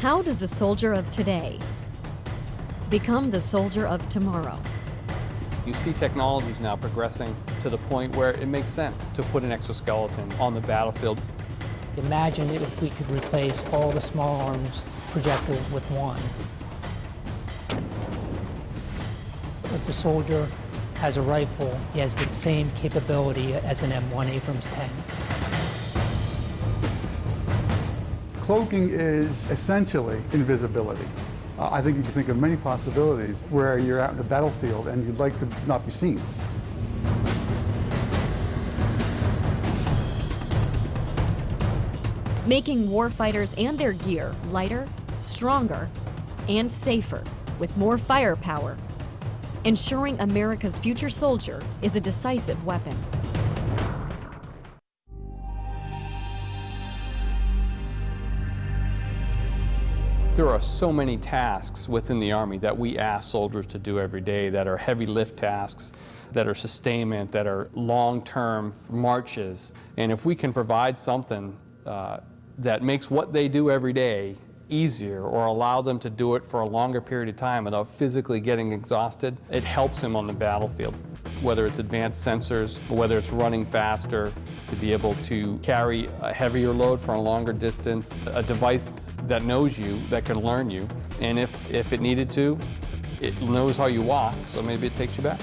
How does the soldier of today become the soldier of tomorrow? You see technologies now progressing to the point where it makes sense to put an exoskeleton on the battlefield. Imagine if we could replace all the small arms projectors with one. If the soldier has a rifle, he has the same capability as an M1 Abrams tank. Cloaking is essentially invisibility. I think you can think of many possibilities where you're out in the battlefield and you'd like to not be seen. Making warfighters and their gear lighter, stronger, and safer with more firepower. Ensuring America's future soldier is a decisive weapon. There are so many tasks within the Army that we ask soldiers to do every day that are heavy lift tasks, that are sustainment, that are long-term marches. And if we can provide something that makes what they do every day easier or allow them to do it for a longer period of time without physically getting exhausted, it helps them on the battlefield. Whether it's advanced sensors, whether it's running faster, to be able to carry a heavier load for a longer distance, a device that knows you, that can learn you, and if it needed to, it knows how you walk, so maybe it takes you back.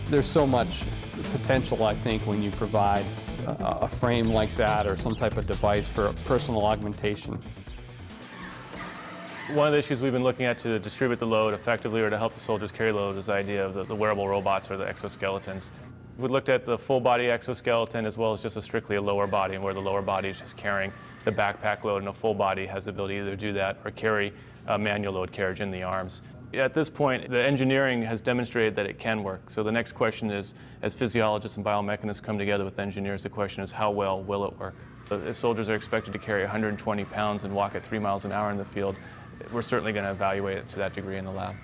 There's so much potential, I think, when you provide a frame like that or some type of device for personal augmentation. One of the issues we've been looking at to distribute the load effectively or to help the soldiers carry load is the idea of the wearable robots or the exoskeletons. We looked at the full body exoskeleton as well as just strictly a lower body, and where the lower body is just carrying the backpack load, and a full body has the ability to either do that or carry a manual load carriage in the arms. At this point, the engineering has demonstrated that it can work. So the next question is, as physiologists and biomechanists come together with engineers, the question is how well will it work? If soldiers are expected to carry 120 pounds and walk at 3 miles an hour in the field, we're certainly going to evaluate it to that degree in the lab.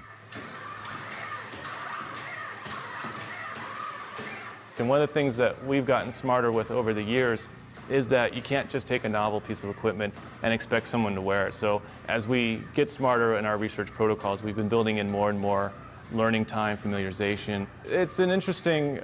And one of the things that we've gotten smarter with over the years is that you can't just take a novel piece of equipment and expect someone to wear it. So as we get smarter in our research protocols, we've been building in more and more learning time, familiarization. It's an interesting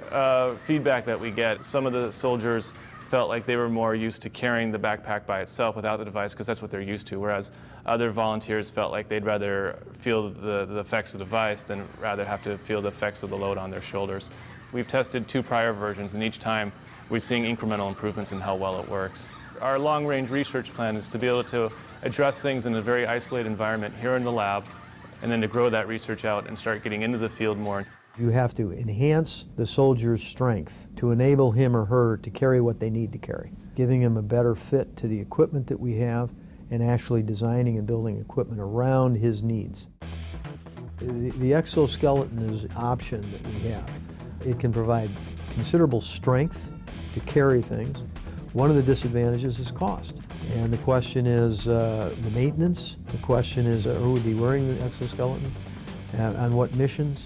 feedback that we get. Some of the soldiers felt like they were more used to carrying the backpack by itself without the device because that's what they're used to, whereas other volunteers felt like they'd rather feel the effects of the device than rather have to feel the effects of the load on their shoulders. We've tested 2 prior versions, and each time we're seeing incremental improvements in how well it works. Our long-range research plan is to be able to address things in a very isolated environment here in the lab, and then to grow that research out and start getting into the field more. You have to enhance the soldier's strength to enable him or her to carry what they need to carry, giving him a better fit to the equipment that we have and actually designing and building equipment around his needs. The exoskeleton is an option that we have. It can provide considerable strength to carry things. One of the disadvantages is cost. And the question is the maintenance. The question is who would be wearing the exoskeleton, on what missions.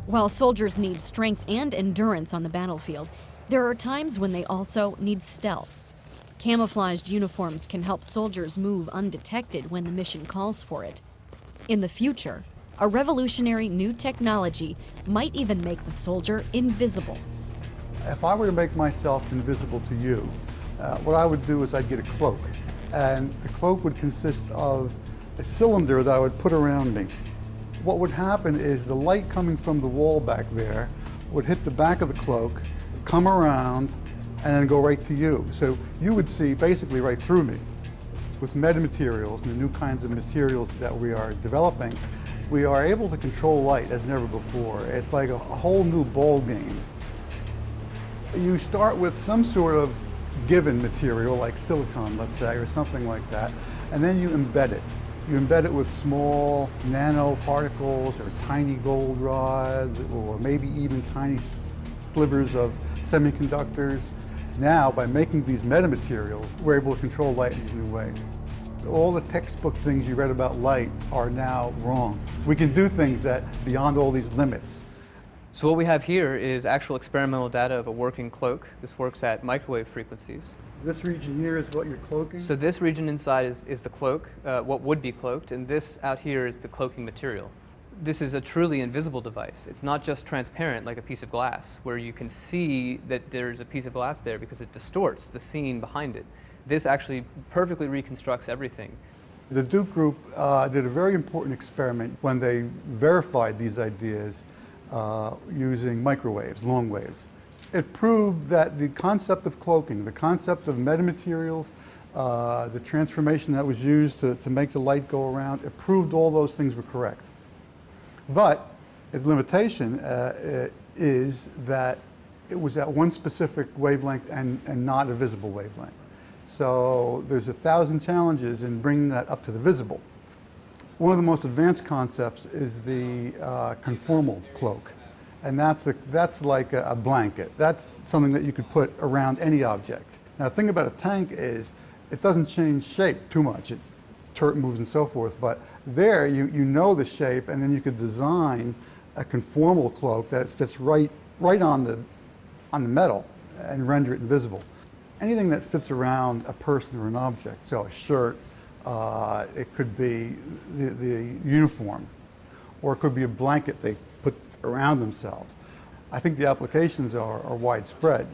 While soldiers need strength and endurance on the battlefield, there are times when they also need stealth. Camouflaged uniforms can help soldiers move undetected when the mission calls for it. In the future, a revolutionary new technology might even make the soldier invisible. If I were to make myself invisible to you, what I would do is I'd get a cloak. And the cloak would consist of a cylinder that I would put around me. What would happen is the light coming from the wall back there would hit the back of the cloak, come around, and then go right to you. So you would see basically right through me. With metamaterials and the new kinds of materials that we are developing, we are able to control light as never before. It's like a whole new ball game. You start with some sort of given material like silicon, let's say, or something like that, and then you embed it. You embed it with small nanoparticles or tiny gold rods or maybe even tiny slivers of semiconductors. Now, by making these metamaterials, we're able to control light in these new ways. All the textbook things you read about light are now wrong. We can do things that beyond all these limits. So what we have here is actual experimental data of a working cloak. This works at microwave frequencies. This region here is what you're cloaking? So this region inside is the cloak, what would be cloaked, and this out here is the cloaking material. This is a truly invisible device. It's not just transparent like a piece of glass, where you can see that there's a piece of glass there because it distorts the scene behind it. This actually perfectly reconstructs everything. The Duke group did a very important experiment when they verified these ideas using microwaves, long waves. It proved that the concept of cloaking, the concept of metamaterials, the transformation that was used to make the light go around, it proved all those things were correct. But its limitation is that it was at one specific wavelength and not a visible wavelength. So there's 1,000 challenges in bringing that up to the visible. One of the most advanced concepts is the conformal cloak. And that's like a blanket. That's something that you could put around any object. Now the thing about a tank is it doesn't change shape too much. It moves and so forth, but there you know the shape, and then you could design a conformal cloak that fits right on the metal and render it invisible. Anything that fits around a person or an object, so a shirt, it could be the uniform, or it could be a blanket they put around themselves. I think the applications are widespread.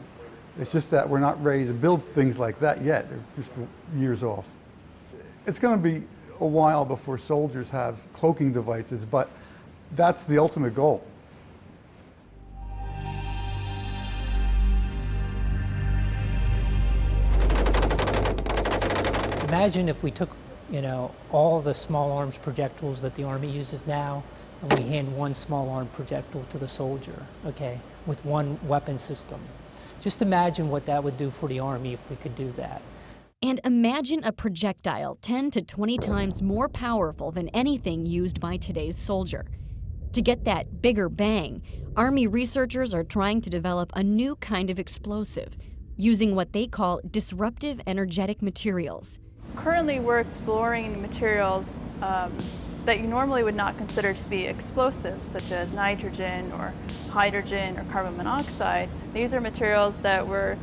It's just that we're not ready to build things like that yet. They're just years off. It's going to be a while before soldiers have cloaking devices, but that's the ultimate goal. Imagine if we took, all the small arms projectiles that the Army uses now, and we hand one small arm projectile to the soldier, okay, with one weapon system. Just imagine what that would do for the Army if we could do that. And imagine a projectile 10 to 20 times more powerful than anything used by today's soldier. To get that bigger bang, Army researchers are trying to develop a new kind of explosive, using what they call disruptive energetic materials. Currently, we're exploring materials that you normally would not consider to be explosives, such as nitrogen or hydrogen or carbon monoxide. These are materials that we're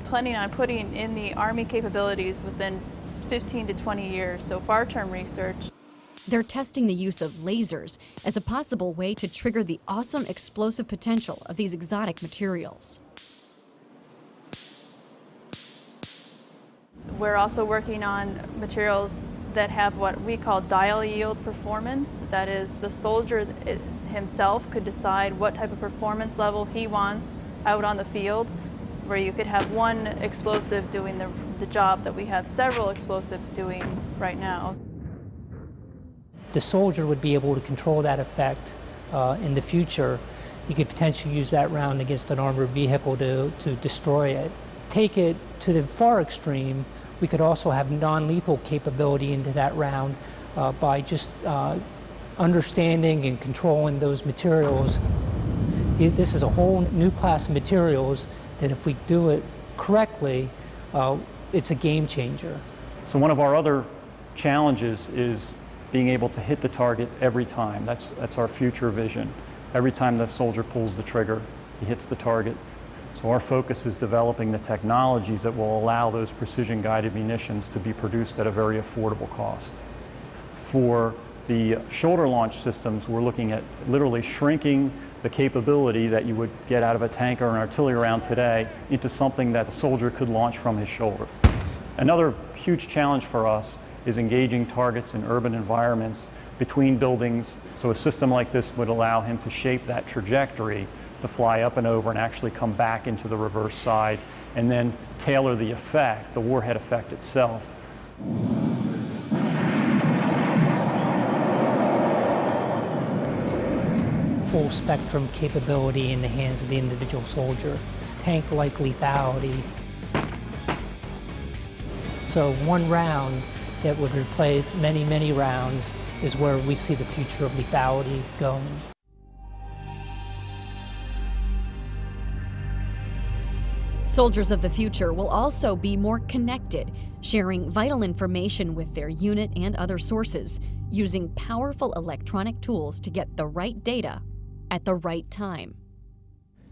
planning on putting in the Army capabilities within 15 to 20 years, so far-term research. They're testing the use of lasers as a possible way to trigger the awesome explosive potential of these exotic materials. We're also working on materials that have what we call dial yield performance. That is, the soldier himself could decide what type of performance level he wants out on the field, where you could have one explosive doing the job that we have several explosives doing right now. The soldier would be able to control that effect in the future. He could potentially use that round against an armored vehicle to destroy it. Take it to the far extreme, we could also have non-lethal capability into that round by just understanding and controlling those materials. This is a whole new class of materials that if we do it correctly, it's a game changer. So one of our other challenges is being able to hit the target every time. That's our future vision. Every time the soldier pulls the trigger, he hits the target. So our focus is developing the technologies that will allow those precision-guided munitions to be produced at a very affordable cost. For the shoulder launch systems, we're looking at literally shrinking the capability that you would get out of a tank or an artillery round today into something that a soldier could launch from his shoulder. Another huge challenge for us is engaging targets in urban environments between buildings. So a system like this would allow him to shape that trajectory to fly up and over and actually come back into the reverse side and then tailor the effect, the warhead effect itself. Full spectrum capability in the hands of the individual soldier. Tank-like lethality. So one round that would replace many, many rounds is where we see the future of lethality going. Soldiers of the future will also be more connected, sharing vital information with their unit and other sources, using powerful electronic tools to get the right data at the right time.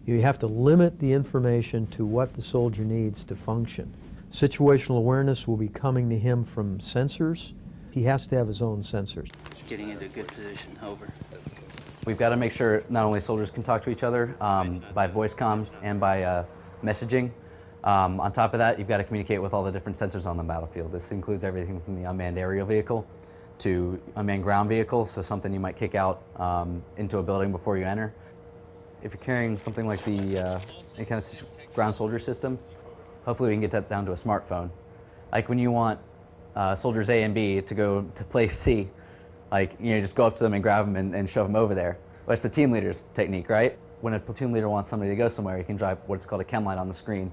You have to limit the information to what the soldier needs to function. Situational awareness will be coming to him from sensors. He has to have his own sensors. Just getting into a good position, over. We've got to make sure not only soldiers can talk to each other by voice comms and by messaging. On top of that, you've got to communicate with all the different sensors on the battlefield. This includes everything from the unmanned aerial vehicle to unmanned ground vehicle, so something you might kick out into a building before you enter. If you're carrying something like the any kind of ground soldier system, hopefully we can get that down to a smartphone. Like when you want soldiers A and B to go to place C, like, you know, just go up to them and grab them and shove them over there. Well, that's the team leader's technique, right? When a platoon leader wants somebody to go somewhere, he can drive what's called a chem light on the screen.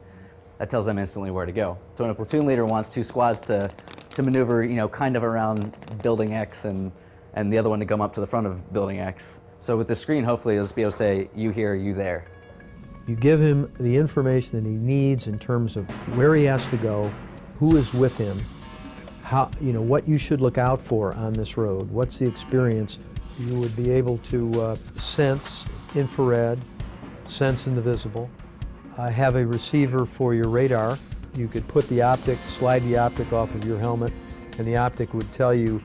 That tells them instantly where to go. So when a platoon leader wants two squads to maneuver, you know, kind of around building X and the other one to come up to the front of building X. So with the screen, hopefully you'll just be able to say, you here, you there. You give him the information that he needs in terms of where he has to go, who is with him, how, you know, what you should look out for on this road, what's the experience. You would be able to sense infrared, sense invisible, have a receiver for your radar. You could put the optic, slide the optic off of your helmet, and the optic would tell you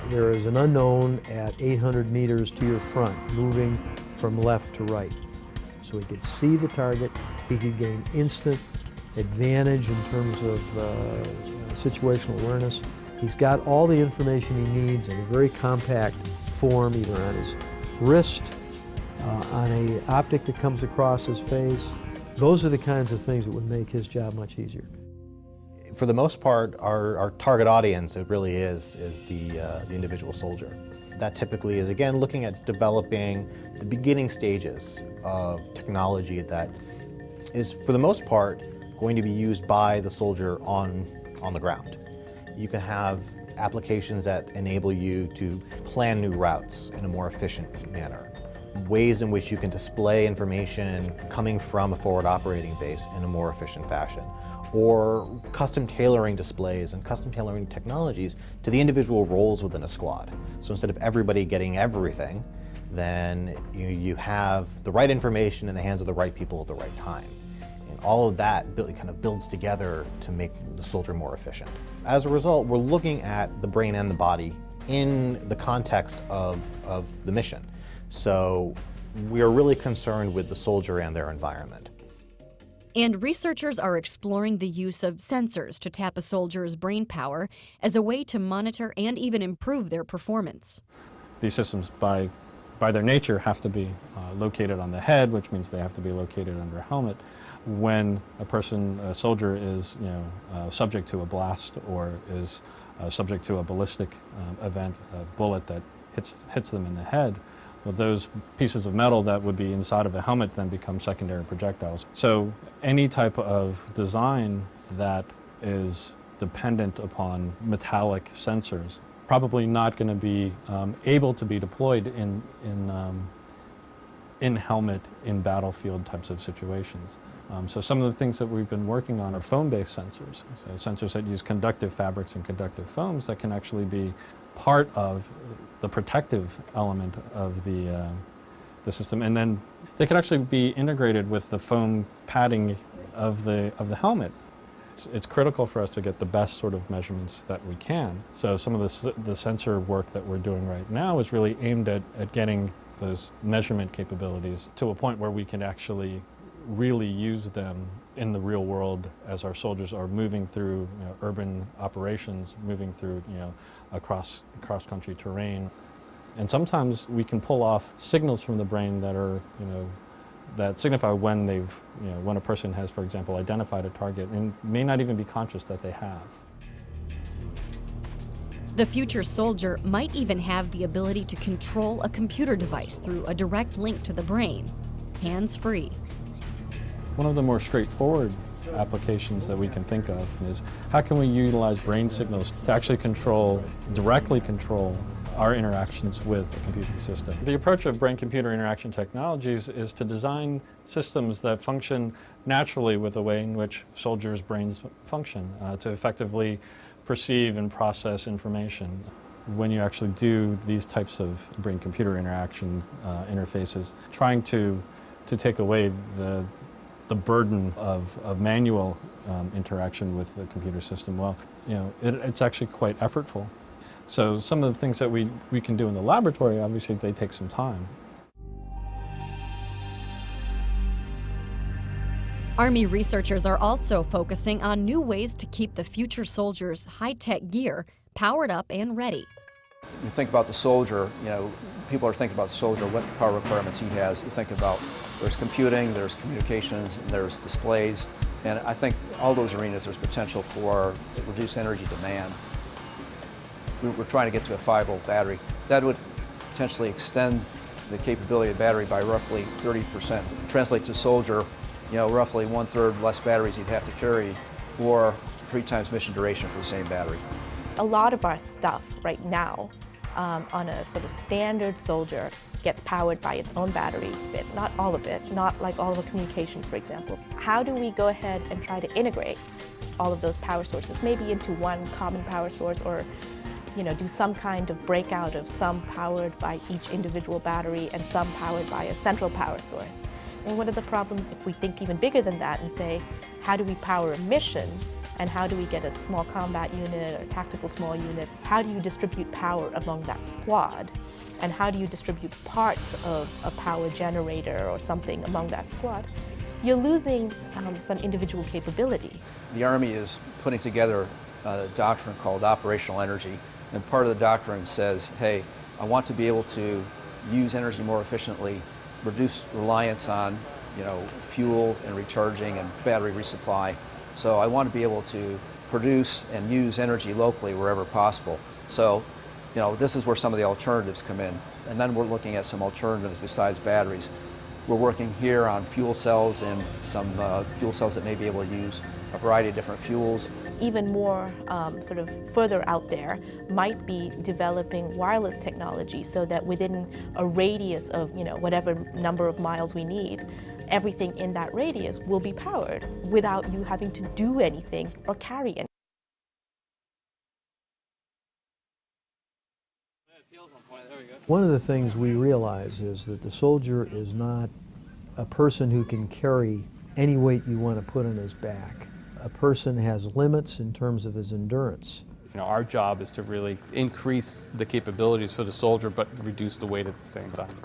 there is an unknown at 800 meters to your front, moving from left to right. So he could see the target, he could gain instant advantage in terms of situational awareness. He's got all the information he needs in a very compact form, either on his wrist, on an optic that comes across his face. Those are the kinds of things that would make his job much easier. For the most part, our target audience, it really is the individual soldier. That typically is, again, looking at developing the beginning stages of technology that is, for the most part, going to be used by the soldier on the ground. You can have applications that enable you to plan new routes in a more efficient manner. Ways in which you can display information coming from a forward operating base in a more efficient fashion. Or custom tailoring displays and custom tailoring technologies to the individual roles within a squad. So instead of everybody getting everything, then you have the right information in the hands of the right people at the right time. And all of that kind of builds together to make the soldier more efficient. As a result, we're looking at the brain and the body in the context of the mission. So we are really concerned with the soldier and their environment. And researchers are exploring the use of sensors to tap a soldier's brain power as a way to monitor and even improve their performance. These systems, by their nature, have to be located on the head, which means they have to be located under a helmet. When a soldier is subject to a blast or is subject to a ballistic event, a bullet that hits them in the head, well, those pieces of metal that would be inside of a helmet then become secondary projectiles. So any type of design that is dependent upon metallic sensors probably not going to be able to be deployed in helmet, in battlefield types of situations. So some of the things that we've been working on are foam-based sensors. So sensors that use conductive fabrics and conductive foams that can actually be part of the protective element of the system, and then they could actually be integrated with the foam padding of the helmet. It's critical for us to get the best sort of measurements that we can. So some of the sensor work that we're doing right now is really aimed at getting those measurement capabilities to a point where we can actually really use them in the real world as our soldiers are moving through urban operations, moving through cross-country terrain. And sometimes we can pull off signals from the brain that are that signify when when a person has, for example, identified a target and may not even be conscious that they have. The future soldier might even have the ability to control a computer device through a direct link to the brain, hands-free. One of the more straightforward applications that we can think of is how can we utilize brain signals to actually directly control our interactions with the computing system. The approach of brain-computer interaction technologies is to design systems that function naturally with the way in which soldiers' brains function to effectively perceive and process information. when you actually do these types of brain-computer interfaces, trying to take away the burden of manual interaction with the computer system, well, you know, it's actually quite effortful. So some of the things that we can do in the laboratory, obviously, they take some time. Army researchers are also focusing on new ways to keep the future soldiers' high-tech gear powered up and ready. You think about the soldier, you know, people are thinking about the soldier, what power requirements he has. You think about there's computing, there's communications, and there's displays, and I think all those arenas there's potential for reduced energy demand. We're trying to get to a 5-volt battery. That would potentially extend the capability of the battery by roughly 30%. Translate to soldier, you know, roughly 1/3 less batteries he'd have to carry, or 3 times mission duration for the same battery. A lot of our stuff right now on a sort of standard soldier gets powered by its own battery, but not all of it, not like all of the communications, for example. How do we go ahead and try to integrate all of those power sources, maybe into one common power source, or do some kind of breakout of some powered by each individual battery and some powered by a central power source? And what are the problems if we think even bigger than that and say, how do we power a mission? And how do we get a small combat unit or a tactical small unit? How do you distribute power among that squad? And how do you distribute parts of a power generator or something among that squad? You're losing some individual capability. The Army is putting together a doctrine called operational energy. And part of the doctrine says, hey, I want to be able to use energy more efficiently, reduce reliance on fuel and recharging and battery resupply. So I want to be able to produce and use energy locally wherever possible. So, this is where some of the alternatives come in. And then we're looking at some alternatives besides batteries. We're working here on fuel cells and some fuel cells that may be able to use a variety of different fuels. Even more sort of further out there might be developing wireless technology so that within a radius of whatever number of miles we need, everything in that radius will be powered without you having to do anything or carry anything. One of the things we realize is that the soldier is not a person who can carry any weight you want to put on his back. A person has limits in terms of his endurance. Our job is to really increase the capabilities for the soldier, but reduce the weight at the same time.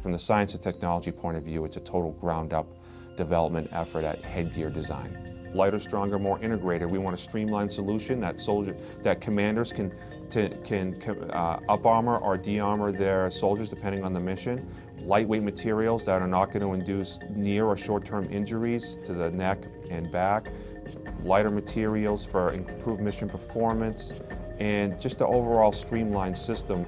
From the science and technology point of view, it's a total ground-up development effort at headgear design. Lighter, stronger, more integrated. We want a streamlined solution that commanders can up armor or de-armor their soldiers depending on the mission. Lightweight materials that are not going to induce near or short-term injuries to the neck and back. Lighter materials for improved mission performance, and just the overall streamlined system.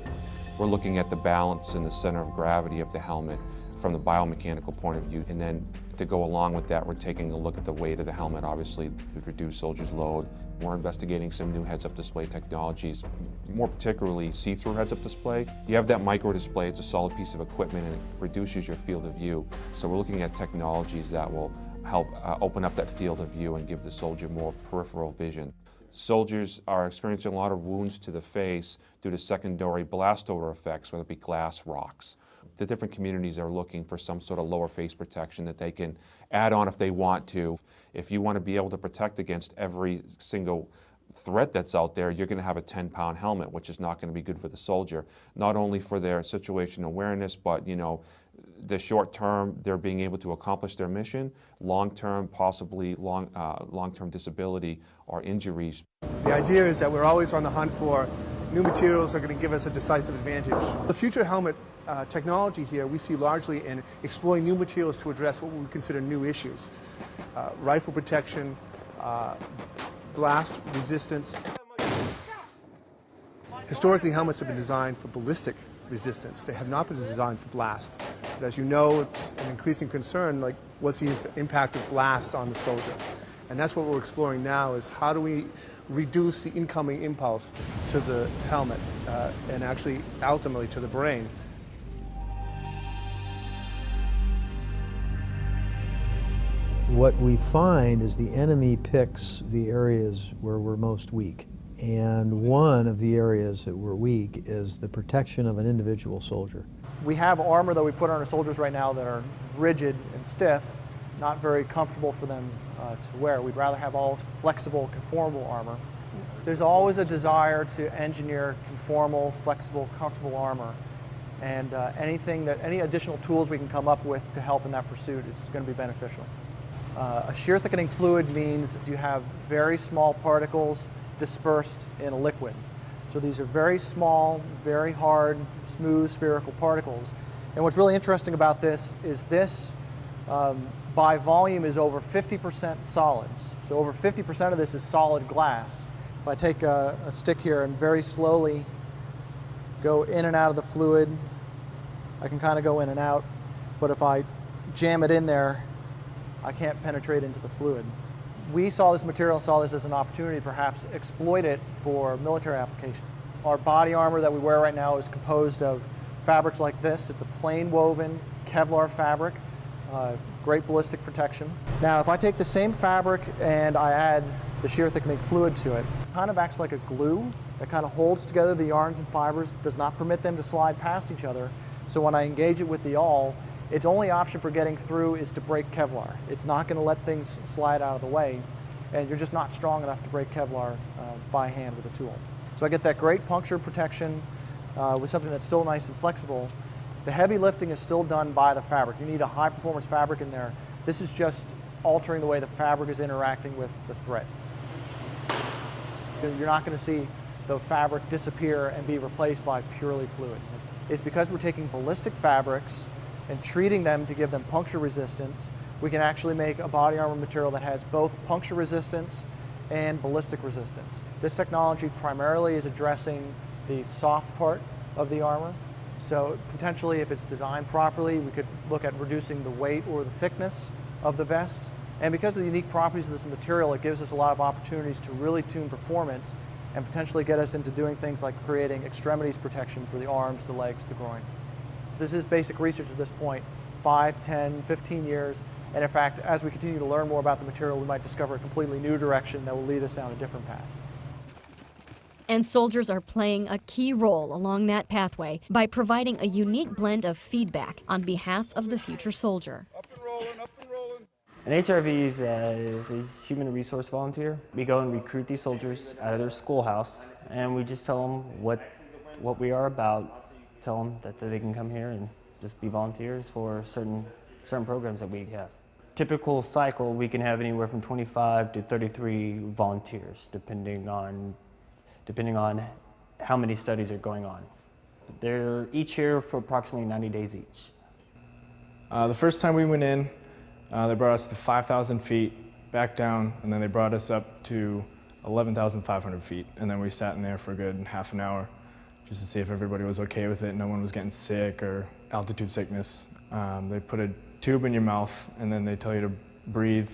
We're looking at the balance and the center of gravity of the helmet from the biomechanical point of view, and then to go along with that, we're taking a look at the weight of the helmet, obviously, to reduce soldiers' load. We're investigating some new heads-up display technologies, more particularly see-through heads-up display. You have that micro display, it's a solid piece of equipment, and it reduces your field of view. So we're looking at technologies that will help open up that field of view and give the soldier more peripheral vision. Soldiers are experiencing a lot of wounds to the face due to secondary blast over effects, whether it be glass, rocks. The different communities are looking for some sort of lower face protection that they can add on if they want to. If you want to be able to protect against every single threat that's out there, you're going to have a 10-pound helmet, which is not going to be good for the soldier. Not only for their situational awareness, but the short term, they're being able to accomplish their mission. Long term, possibly long-term disability or injuries. The idea is that we're always on the hunt for new materials that are going to give us a decisive advantage. The future helmet technology here we see largely in exploring new materials to address what we would consider new issues. Rifle protection, blast resistance. Historically, helmets have been designed for ballistic resistance. They have not been designed for blast. But as you know, it's an increasing concern, like what's the impact of blast on the soldier? And that's what we're exploring now, is how do we reduce the incoming impulse to the helmet and actually ultimately to the brain. What we find is the enemy picks the areas where we're most weak. And one of the areas that we're weak is the protection of an individual soldier. We have armor that we put on our soldiers right now that are rigid and stiff, not very comfortable for them to wear. We'd rather have all flexible, conformable armor. There's always a desire to engineer conformal, flexible, comfortable armor. And any additional tools we can come up with to help in that pursuit is going to be beneficial. A shear thickening fluid means you have very small particles dispersed in a liquid. So these are very small, very hard, smooth, spherical particles. And what's really interesting about this is this, by volume, is over 50% solids. So over 50% of this is solid glass. If I take a stick here and very slowly go in and out of the fluid, I can kind of go in and out. But if I jam it in there, I can't penetrate into the fluid. We saw this material, saw this as an opportunity to perhaps exploit it for military application. Our body armor that we wear right now is composed of fabrics like this. It's a plain woven Kevlar fabric, great ballistic protection. Now, if I take the same fabric and I add the shear thickening fluid to it, it kind of acts like a glue that kind of holds together the yarns and fibers, does not permit them to slide past each other. So when I engage it with the awl, its only option for getting through is to break Kevlar. It's not going to let things slide out of the way, and you're just not strong enough to break Kevlar by hand with a tool. So I get that great puncture protection with something that's still nice and flexible. The heavy lifting is still done by the fabric. You need a high performance fabric in there. This is just altering the way the fabric is interacting with the thread. You're not going to see the fabric disappear and be replaced by purely fluid. It's because we're taking ballistic fabrics and treating them to give them puncture resistance. We can actually make a body armor material that has both puncture resistance and ballistic resistance. This technology primarily is addressing the soft part of the armor. So potentially, if it's designed properly, we could look at reducing the weight or the thickness of the vest. And because of the unique properties of this material, it gives us a lot of opportunities to really tune performance and potentially get us into doing things like creating extremities protection for the arms, the legs, the groin. This is basic research at this point, 5, 10, 15 years. And in fact, as we continue to learn more about the material, we might discover a completely new direction that will lead us down a different path. And soldiers are playing a key role along that pathway by providing a unique blend of feedback on behalf of the future soldier. An HRV is a human resource volunteer. We go and recruit these soldiers out of their schoolhouse, and we just tell them what we are about, tell them that they can come here and just be volunteers for certain programs that we have. Typical cycle, we can have anywhere from 25 to 33 volunteers, depending on how many studies are going on. They're each here for approximately 90 days each. The first time we went in, they brought us to 5,000 feet, back down, and then they brought us up to 11,500 feet. And then we sat in there for a good half an hour just to see if everybody was okay with it, no one was getting sick or altitude sickness. They put a tube in your mouth, and then they tell you to breathe,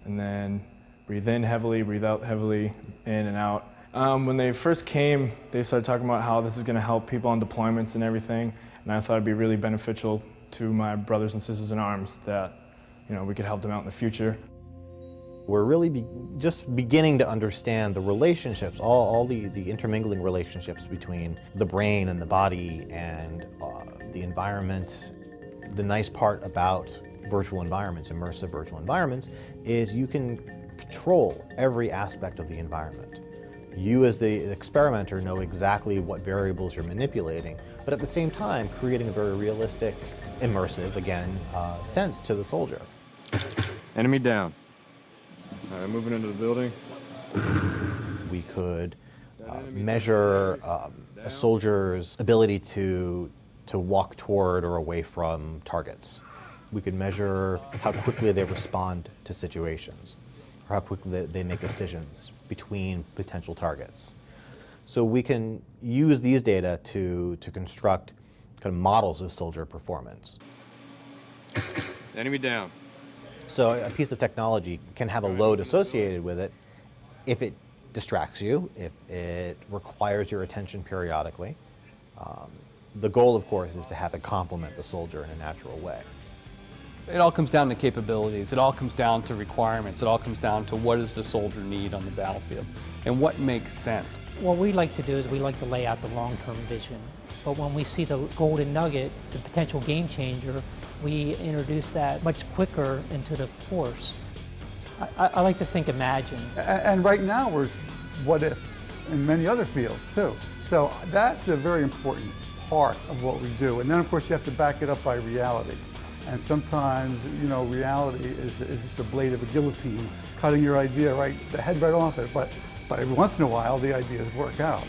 and then breathe in heavily, breathe out heavily, in and out. When they first came, they started talking about how this is going to help people on deployments and everything, and I thought it'd be really beneficial to my brothers and sisters in arms that, we could help them out in the future. We're really just beginning to understand the relationships, all the intermingling relationships between the brain and the body and the environment. The nice part about virtual environments, immersive virtual environments, is you can control every aspect of the environment. You as the experimenter know exactly what variables you're manipulating, but at the same time creating a very realistic, immersive, again, sense to the soldier. Enemy down. All right, moving into the building. We could measure a soldier's ability to walk toward or away from targets. We could measure how quickly they respond to situations, or how quickly they make decisions between potential targets. So we can use these data to construct kind of models of soldier performance. Enemy down. So a piece of technology can have a load associated with it if it distracts you, if it requires your attention periodically. The goal, of course, is to have it complement the soldier in a natural way. It all comes down to capabilities. It all comes down to requirements. It all comes down to what does the soldier need on the battlefield and what makes sense. What we like to do is we like to lay out the long-term vision. But when we see the golden nugget, the potential game changer, we introduce that much quicker into the force. I like to think imagine. And right now we're what if in many other fields too. So that's a very important part of what we do. And then of course you have to back it up by reality. And sometimes, you know, reality is just a blade of a guillotine, cutting your idea right, the head right off it. But every once in a while the ideas work out.